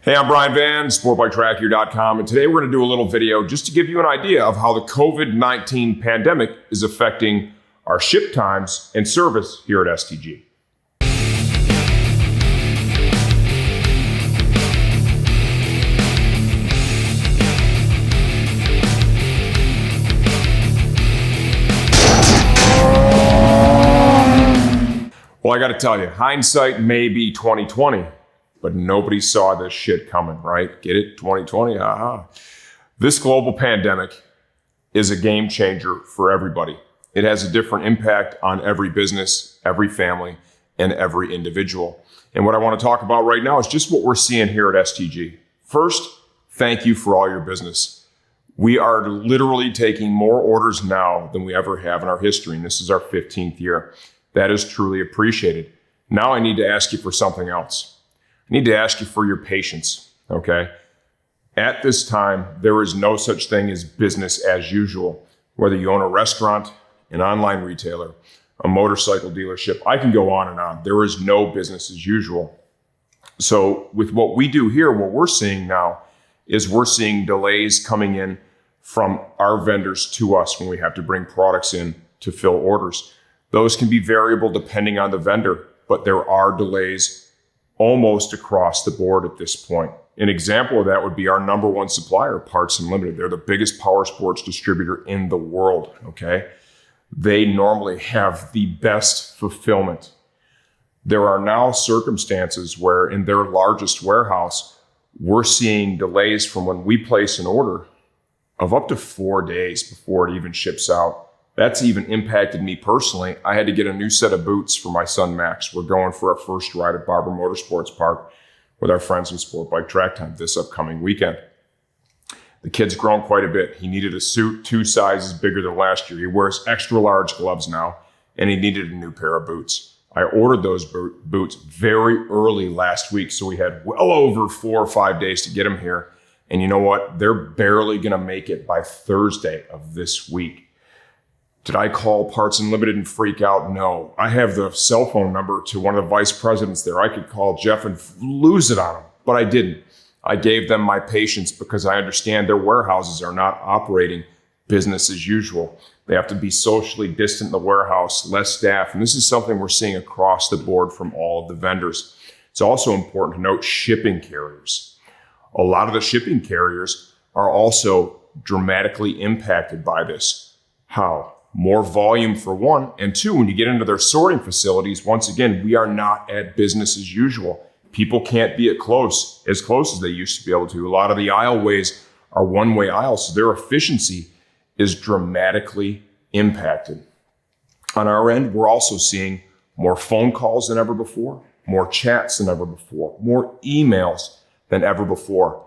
Hey, I'm Brian Van, sportbiketrackgear.com, and today we're going to do a little video just to give you an idea of how the COVID-19 pandemic is affecting our ship times and service here at STG. Well, I got to tell you, hindsight may be 2020. But nobody saw this shit coming, right? Get it? 2020, This global pandemic is a game changer for everybody. It has a different impact on every business, every family, and every individual. And what I want to talk about right now is just what we're seeing here at STG. First, thank you for all your business. We are literally taking more orders now than we ever have in our history, and this is our 15th year. That is truly appreciated. Now I need to ask you for something else. I need to ask you for your patience, okay? At this time, there is no such thing as business as usual. Whether you own a restaurant, an online retailer, a motorcycle dealership, I can go on and on. There is no business as usual. So with what we do here, what we're seeing now is we're seeing delays coming in from our vendors to us when we have to bring products in to fill orders. Those can be variable depending on the vendor, but there are delays almost across the board at this point. An example of that would be our number one supplier, Parts Unlimited. They're the biggest power sports distributor in the world, okay? They normally have the best fulfillment. There are now circumstances where in their largest warehouse, we're seeing delays from when we place an order of up to 4 days before it even ships out. That's even impacted me personally. I had to get a new set of boots for my son, Max. We're going for our first ride at Barber Motorsports Park with our friends from Sportbike Track Time this upcoming weekend. The kid's grown quite a bit. He needed a suit 2 sizes bigger than last year. He wears extra large gloves now, and he needed a new pair of boots. I ordered those boots very early last week, so we had well over 4 or 5 days to get them here. And you know what? They're barely going to make it by Thursday of this week. Did I call Parts Unlimited and freak out? No. I have the cell phone number to one of the vice presidents there. I could call Jeff and lose it on him, but I didn't. I gave them my patience because I understand their warehouses are not operating business as usual. They have to be socially distant in the warehouse, less staff, and this is something we're seeing across the board from all of the vendors. It's also important to note shipping carriers. A lot of the shipping carriers are also dramatically impacted by this. How? More volume for one, and two, when you get into their sorting facilities, once again, we are not at business as usual. People can't be as close as they used to be able to. A lot of the aisleways are one-way aisles, so their efficiency is dramatically impacted. On our end, we're also seeing more phone calls than ever before, more chats than ever before, more emails than ever before.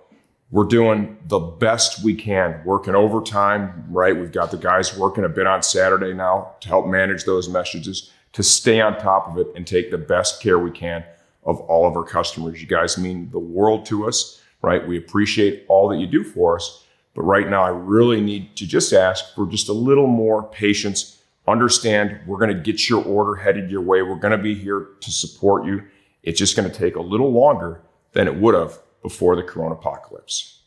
We're doing the best we can, working overtime, right? We've got the guys working a bit on Saturday now to help manage those messages, to stay on top of it and take the best care we can of all of our customers. You guys mean the world to us, right? We appreciate all that you do for us. But right now, I really need to just ask for just a little more patience. Understand we're going to get your order headed your way. We're going to be here to support you. It's just going to take a little longer than it would have before the Coronapocylpse.